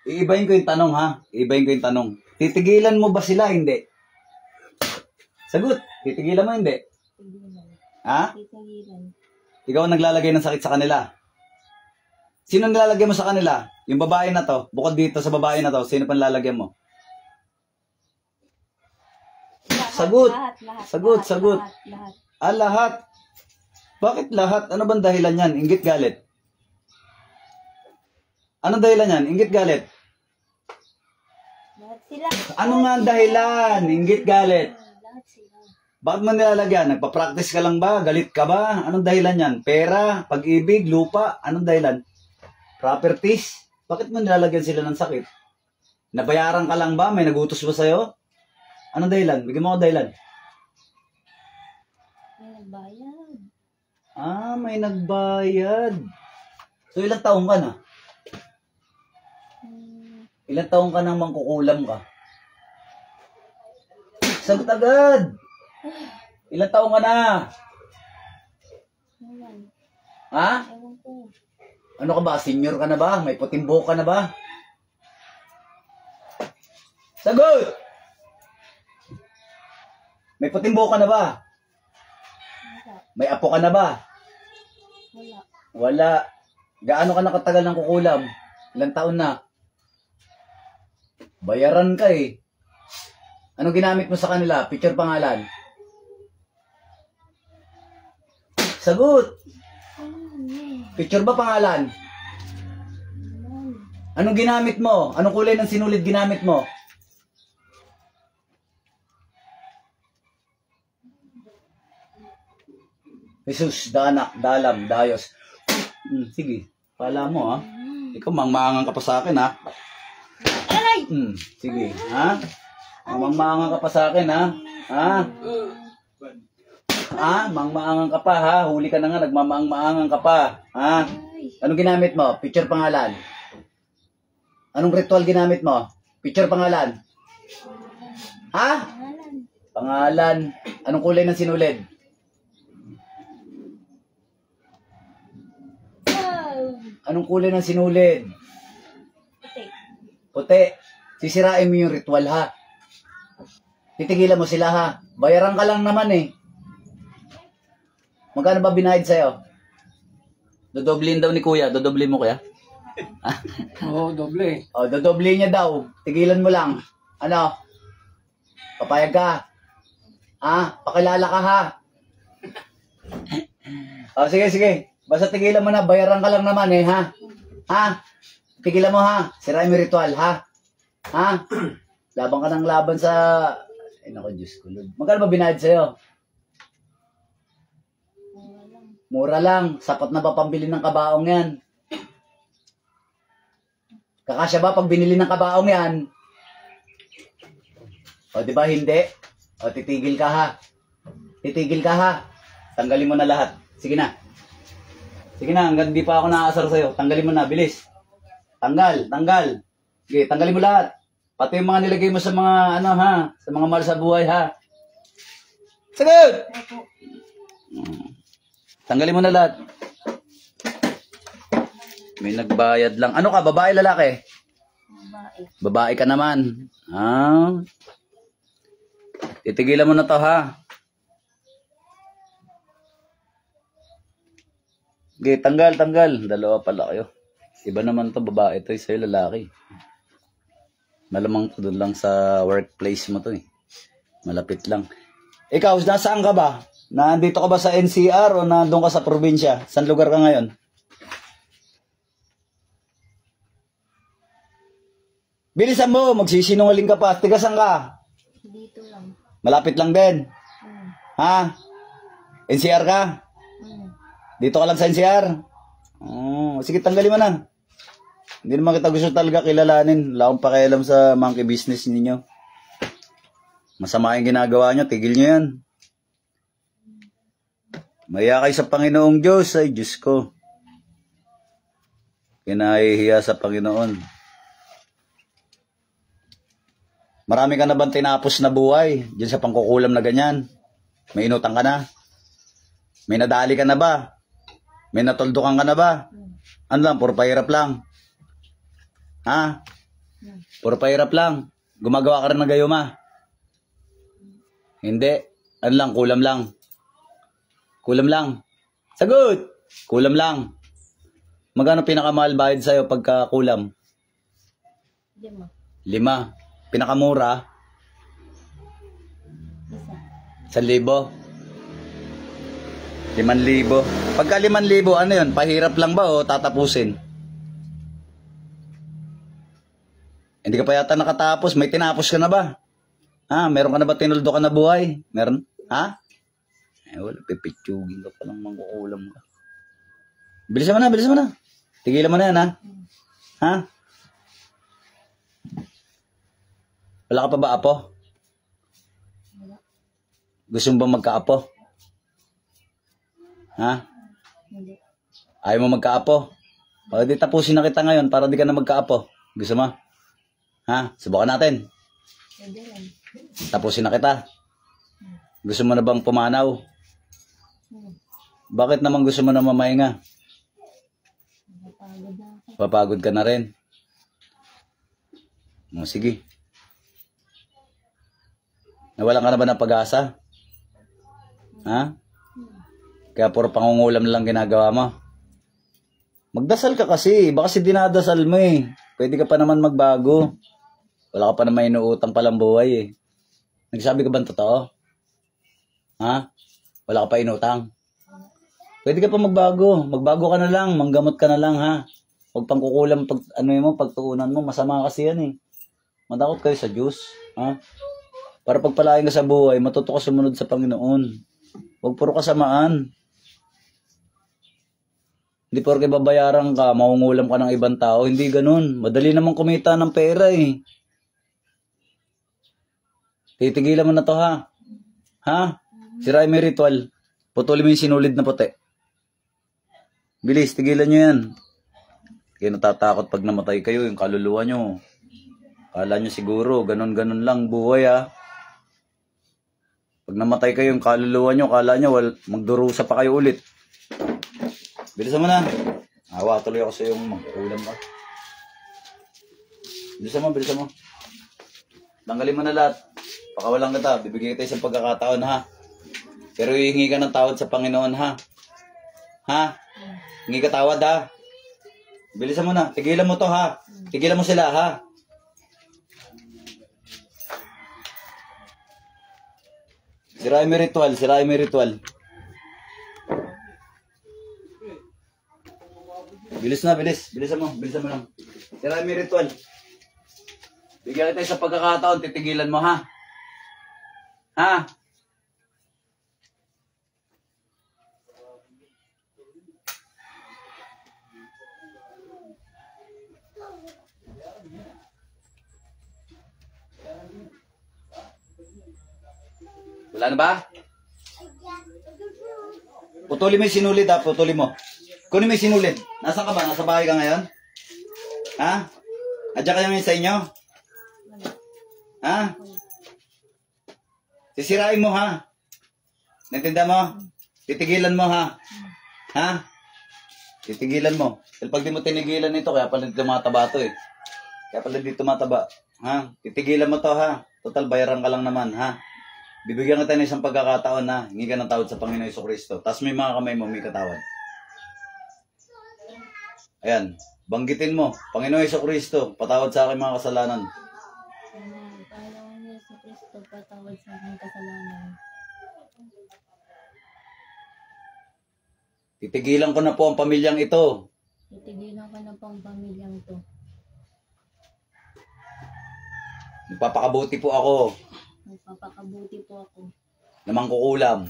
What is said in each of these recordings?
Iibahin ko yung tanong, ha? Iibahin ko yung tanong. Titigilan mo ba sila? Hindi. Sagot. Titigilan mo, hindi. Tigilan. Ha? Titigilan. Ikaw ang naglalagay ng sakit sa kanila. Sino nilalagay mo sa kanila? Yung babae na to. Bukod dito sa babae na to, sino pang lalagyan mo? Sagot. Sagot. Lahat. Ah, lahat. Bakit lahat? Ano bang dahilan yan? Inggit galit. Anong dahilan yan? Inggit galit. Lahat sila. Ano nga ang dahilan? Inggit galit. Lahat sila. Bakit mo nilalagyan? Nagpa-practice ka lang ba? Galit ka ba? Anong dahilan yan? Pera, pag-ibig, lupa? Anong dahilan? Properties? Bakit mo nilalagyan sila ng sakit? Nabayaran ka lang ba? May nagutos ba sa'yo? Anong dahilan? Bigyan mo ako dahilan. May nagbayad. Ah, may nagbayad. So, ilang taong ka na? Ilang taong ka nang mangkukulam ka? Sagot agad! Ilang taong ka na? Ewan. Ha? Ewan ko. Ano ka ba? Senior ka na ba? May puting buhok ka na ba? Sagot! May puting buhok ka na ba? Wala. May apo ka na ba? Wala. Wala. Gaano ka nakatagal ng kukulam? Ilang taon na? Bayaran ka eh. Anong ginamit mo sa kanila? Picture pangalan? Sagot! Picture ba pangalan? Anong ginamit mo? Anong kulay ng sinulid ginamit mo? Jesus, Danak, Dalam, Dayos. Sige, pala mo ha. Ikaw mangmangang ka pa sa akin ha. Sige, ha? Mangmangang ka pa sa akin ha. Ha? Ha? Mangmangang ka pa ha. Huli ka na nga, nagmamaang-maangang ka pa. Ha? Anong ginamit mo? Picture pangalan. Anong ritual ginamit mo? Picture pangalan. Ha? Pangalan. Anong kulay ng sinulid? Anong kulay ng sinulid? Puti. Puti. Sisirain mo yung ritual ha. Titigilan mo sila ha. Bayaran ka lang naman eh. Magkano ba binayad sa'yo? Dodoblin daw ni kuya. Dodoblin mo kuya? Oo, doble. O, dodoblin niya daw. Tigilan mo lang. Ano? Papayag ka? Ha? Pakilala ka ha? O, sige, sige. Basta tigilan mo na. Bayaran ka lang naman eh ha? Ha? Tigilan mo ha? Sirain mo yung ritual ha? Ha? Laban ka ng laban sa... Ay naku, Diyos ko Lord. Magkano ba binayad sa'yo? Mura lang. Sapat na ba pambili ng kabaong yan? Kakasya ba pag binili ng kabaong yan? O di ba hindi? O titigil ka ha? Titigil ka ha? Tanggalin mo na lahat. Sige na. Sige na, hanggang di pa ako nakaasar sa'yo. Tanggalin mo na, bilis. Tanggal, tanggal. Sige, tanggalin mo lahat. Pati yung mga nilagay mo sa mga, ano ha, sa mga mahal sa buhay ha. Sagot! Tanggalin mo na lahat. May nagbayad lang. Ano ka, babae, lalaki? Babae. Babae ka naman. Ah. Titigilan mo na to ha. Okay, tanggal, tanggal. Dalawa pala kayo. Iba naman to babae to, sa'yo lalaki. Malamang to doon lang sa workplace mo to eh. Malapit lang. Ikaw, nasaan ka ba? Nandito ka ba sa NCR o nandun ka sa probinsya? Saan lugar ka ngayon? Bilisan mo, magsisinungaling ka pa. Tigasan ka? Dito lang. Malapit lang din. Ha? NCR ka? Dito ka lang sa NCR? Oh, sige, tanggalin mo na. Hindi naman kita gusto talaga kilalanin. Wala akong pakialam sa monkey business ninyo. Masama yung ginagawa nyo, tigil nyo yan. Maya kayo sa Panginoong Diyos. Ay, Diyos ko. Kinahihiya sa Panginoon. Marami ka na bang tinapos na buhay diyan sa pangkukulam na ganyan? May inutang ka na? May nadali ka na ba? May natuldukan ka na ba? Ano lang, puro pahirap lang. Ha? Puro pahirap lang. Gumagawa ka rin ng gayuma. Hindi. Ano lang, kulam lang. Kulam lang. Sagot! Kulam lang. Magkano pinakamahal bayad sa'yo pagka kulam? 5. 5. Pinakamura? Isa. 1,000. 5,000. Pagka 5,000, ano yun? Pahirap lang ba o tatapusin? Hindi ka pa yata nakatapos. May tinapos ka na ba? Ha? Meron ka na ba tinuldo ka na buhay? Meron? Ha? Eh, wala. Pipitsugin ka pa lang mangkukulam ka. Bilisan mo na, bilisan mo na. Tigilan mo na yan, ha? Ha? Wala ka pa ba apo? Gusto mo ba magkaapo? Ha? Hindi. Ayaw mo magkaapo? O, di tapusin na kita ngayon para di ka na magkaapo. Gusto mo? Ha? Subukan natin. Pwede lang. Tapusin na kita. Gusto mo na bang pumanaw? Bakit naman gusto mo na mamahinga? Napagod na ako. Papagod ka na rin. O, sige. Nawalan ka na ba ng pag-asa? Ha? Kaya puro pangungulam na lang ginagawa mo. Magdasal ka kasi. Baka kasi dinadasal mo eh. Pwede ka pa naman magbago. Wala ka pa naman inuutang palang buhay eh. Nagsabi ka ba ng totoo? Ha? Wala ka pa inutang? Pwede ka pa magbago. Magbago ka na lang. Manggamot ka na lang ha. Huwag pang kukulam pag, pagtuunan mo. Masama kasi yan eh. Matakot kayo sa Diyos. Ha? Para pagpalain ka sa buhay, matuto ka sumunod sa Panginoon. Huwag puro kasamaan. Hindi porke babayaran ka, maungulam ka ng ibang tao. Hindi ganun. Madali naman kumita ng pera eh. Titigilan mo na to ha. Ha? Sirain mo yung ritual. Putulin mo yung sinulid na puti. Bilis, tigilan nyo yan. Kaya natatakot pag namatay kayo, yung kaluluwa nyo. Kala nyo siguro, ganun-ganun lang buhay ha. Pag namatay kayo, yung kaluluwa nyo, kala nyo, magdurusa pa kayo ulit. Bilisan mo na. Awa, tuloy ako sa yung mag-ulam ka. Bilisan mo. Tanggalin mo na lahat. Pakawalan kita, bibigyan kita isang pagkakataon ha. Pero hihingi ka ng tawad sa Panginoon ha. Ha? Hingi ka tawad ha. Bilisan mo na, tigilan mo to ha. Tigilan mo sila ha. Sirain mo ritual. Bilisan mo lang. Sirain mo ritual. Bigyan kita isang pagkakataon, titigilan mo ha. Ha? Wala na ba? Putulin mo yung sinulid ha, putulin mo. Kunin mo yung sinulid. Nasaan ka ba? Nasa bahay ka ngayon? Ha? Adya kayo ngayon sa inyo? Ha? Sisirain mo ha? Naintindihan mo? Titigilan mo ha? Ha? Titigilan mo. Dahil pag di mo tinigilan ito, kaya pala di tumataba ito eh. Kaya pala di tumataba. Ha? Titigilan mo to ha? Total bayaran ka lang naman ha? Bibigyan kita ng isang pagkakataon na hingi ka ng tawad sa Panginoon Jesucristo. Tapos may mga kamay mo, may katawad. Ayan. Banggitin mo. Panginoon Jesucristo, patawad sa aking mga kasalanan. Panginoon Jesucristo, patawad sa aking kasalanan. Titigilan ko na po ang pamilyang ito. Titigilan ko na pang pamilyang to. Magpapakabuti po ako. Magpapakabuti po ako. Na mangkukulam.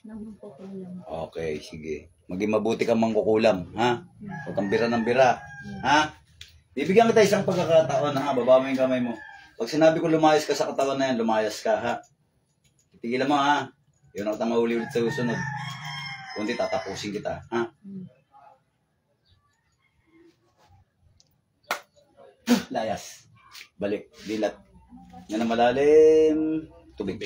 Naman po kulang. Okay, sige. Maging mabuti kang mangkukulam, ha? Huwag kang bira ng bira, ha? Bibigyan kita isang pagkakataon, ha? Baba mo yung kamay mo. Pag sinabi ko lumayas ka sa katawan na yan, lumayas ka, ha? Titigilan mo, ha? Yun ako tang mahuli ulit sa susunod. Kundi tatapusin kita, ha? Layas. Balik. Dilat. Yan ang malalim. Tubig.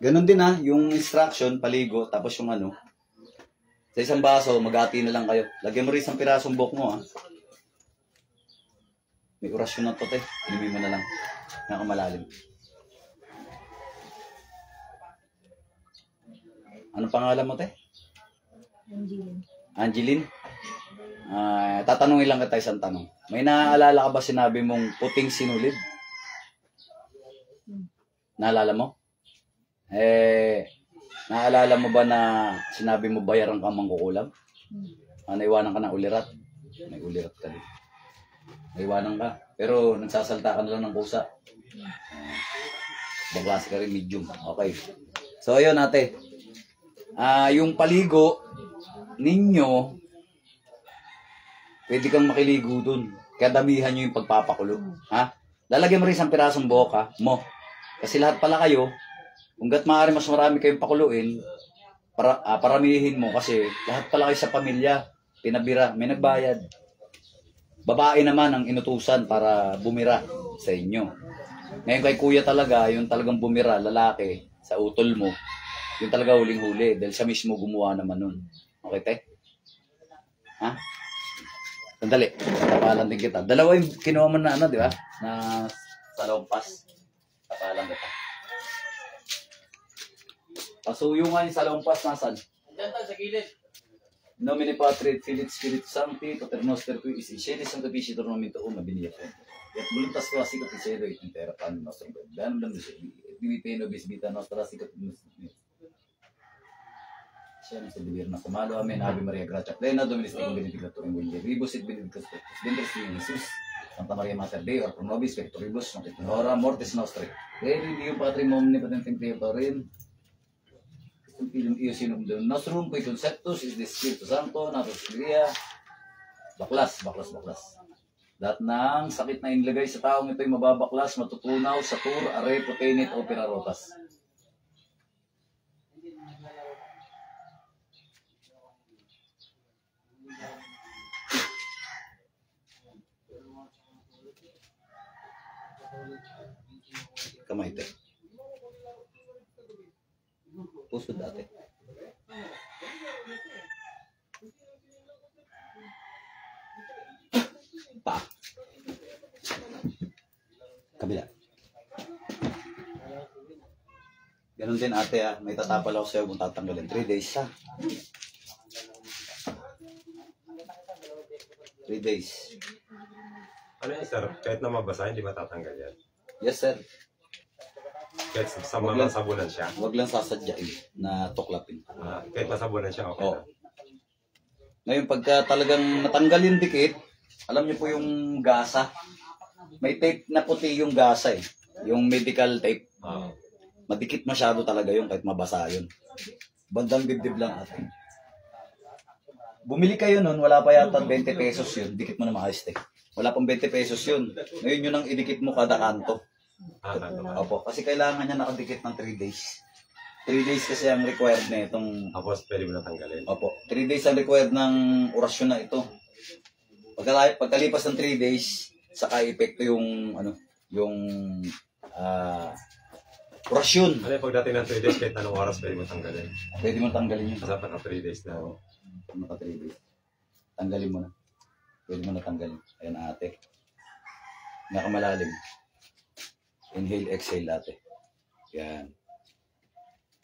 Ganon din ha, yung instruction, paligo, tapos yung ano. Sa isang baso, mag-ati na lang kayo. Lagyan mo rin isang pirasong buhok mo, ha. May orasyon na to, te. Inumin mo na lang. Nakamalalim. Ano pangalan mo, te? Angeline. Angeline? Tatanungin lang kita isang tanong. May naaalala ka ba sinabi mong puting sinulid? Naalala mo? Naalala mo ba na sinabi mo bayaran ka mangkukulam? Naiwanan ka ng ulirat? May ulirat ka din. Naiwanan ka. Pero nagsasalta ka na lang ng kusa. Baklase ka rin, medium. Okay. So, ayun ate. Yung paligo ninyo, pwede kang makiligo dun. Kaya damihan nyo yung pagpapakulo. Ha? Lalagyan mo rin isang pirasong buhok, ha? Mo. Kasi lahat pala kayo, hanggat maaari mas marami kayong pakuluin, paramihin mo kasi lahat pala kayo sa pamilya, pinabira, may nagbayad. Babae naman ang inutusan para bumira sa inyo. Ngayon kay kuya talaga, yung talagang bumira, lalaki, sa utol mo, yung talaga huling-huli dahil siya mismo gumawa naman nun. Okay, te? Ha? Sandali. Tapalan din kita. Dalawa yung kinuha mo na ano, di ba? Na salompas. Tapalan kita. Pasuyo nga yung salompas. Nasaan? Diyan tayo sa gilid. Nomine Patri, Filit Spirit Sancti, Paternoster qui is Iscelis Sancta Piscitor Nomento Una Binia Fonte. Et voluntas tua sicut in cielo et in terra panem nostrum quotidianum da nobis et divite nobis vita nostra sicut in siya sa bibir na kumalo. Amen. Ave Maria, gratia plena, Dominus tecum benedictus in mulieribus et benedictus fructus ventris tui, Jesus. Santa Maria Mater Dei, or pro nobis pectoribus, nunc et in hora mortis nostri. Dei Dio Patri omnipotentem Creatorim, Filum Io sinum Deum nostrum, cui conceptus is the Spiritus Santo, natus Maria. Baklas. Lahat ng sakit na inilagay sa taong ito'y mababaklas, matutunaw sa tur, are, potenit, o pirarotas. Kamay, te. Puso dati. Pa. Kabila. Ganun din ate, may tatapal ako sa'yo kung tatanggalin. 3 days, ha? 3 days. Ano yun, sir? Kahit na mabasa, hindi matatanggal yan. Yes, sir. Kahit sa mga sabunan siya. Huwag lang sasadyain na tuklapin. Kahit masabunan siya, okay Oo. na. Ngayon, pagka talagang natanggal yung dikit, alam niyo po yung gasa. May tape na puti yung gasa eh. Yung medical tape. Madikit masyado talaga yun kahit mabasa yun. Bandang dibdib lang ate. Bumili kayo nun, wala pa yata 20 pesos yun. Dikit mo na maayos eh. Wala pang 20 pesos yun. Ngayon yun ang idikit mo kada kanto. Opo, kasi kailangan niya nakadikit ng 3 days. 3 days kasi ang required na itong... Tapos pwede mo natanggalin. Opo, 3 days ang required ng orasyon na ito. Pagkalipas ng 3 days, saka epekto yung orasyon. Ano yung pagdating ng 3 days, kahit anong oras pwede mo tanggalin? Pwede mo tanggalin yun. Kasi naka 3 days na. Naka 3 days. Tanggalin mo na. Pwede mo na tanggalin. Ayan ate. Nakamalalim. Inhale, exhale ate. Yan.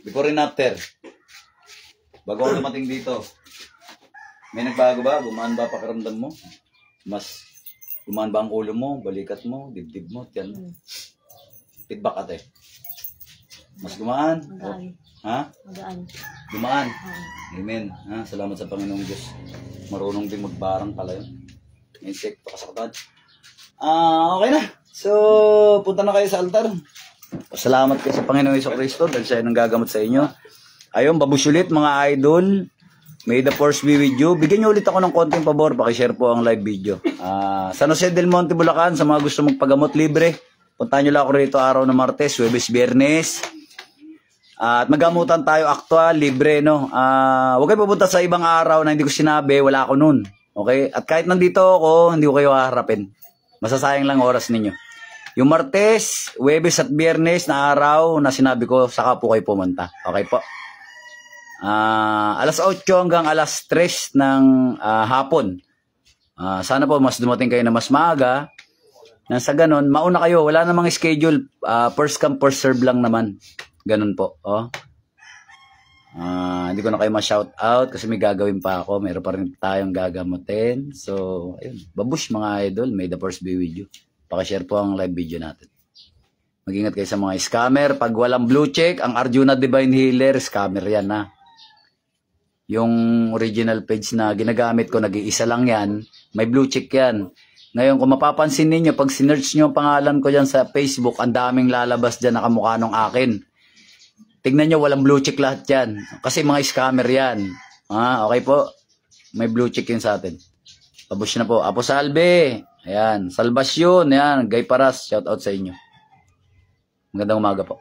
Before and after. Bago ako dumating dito, may nagbago ba? Gumaan ba pakiramdam mo? Mas gumaan ba ang ulo mo, balikat mo, dibdib mo, tiyan mo? Feedback ate. Mas gumaan? Magaan. Ha? Magaan. Gumaan. Amen. Ha? Salamat sa Panginoong Diyos. Marunong din magbarang pala yun. Insekto kasaktan. Okay na. So, punta na kayo sa altar. Salamat kayo sa Panginoong Jesucristo dahil siya nang gagamot sa inyo. Ayun, babush ulit mga idol. May the force be with you. Bigyan niyo ulit ako ng konting pabor. Pakishare po ang live video. San Jose del Monte, Bulacan. Sa mga gusto magpagamot libre, puntahan niyo lang ako rito araw na Martes, Huwebes, Biyernes. At magamutan tayo actual, libre, no? Huwag kayo pupunta sa ibang araw na hindi ko sinabi, wala ako nun. Okay? At kahit nandito ako, hindi ko kayo haharapin. Masasayang lang oras ninyo. Yung Martes, Huwebes at Biyernes na araw na sinabi ko, saka po kayo pumunta. Okay po? Alas 8 hanggang alas 3 ng hapon. Sana po mas dumating kayo na mas maaga. Nang sa ganun, mauna kayo. Wala namang schedule. First come, first serve lang naman. Ganun po. Oh. Hindi ko na kayo ma-shout out kasi may gagawin pa ako. Meron pa rin tayong gagamutin. So, ayun. Babush mga idol. May the first be with you. Pakishare po ang live video natin. Mag-ingat kayo sa mga scammer. Pag walang blue check, ang Arjuna Divine Healer, scammer yan na. Yung original page na ginagamit ko, nag-iisa lang yan. May blue check yan. Ngayon, kung mapapansin ninyo, pag sinearch nyo ang pangalan ko dyan sa Facebook, ang daming lalabas dyan na kamukha nung akin. Tignan nyo, walang blue check lahat yan. Kasi mga scammer yan. Okay po. May blue check yun sa atin. Pabush na po. Apo Salve. Ayan. Salvasyon. Ayan. Gay Paras. Shout out sa inyo. Magandang umaga po.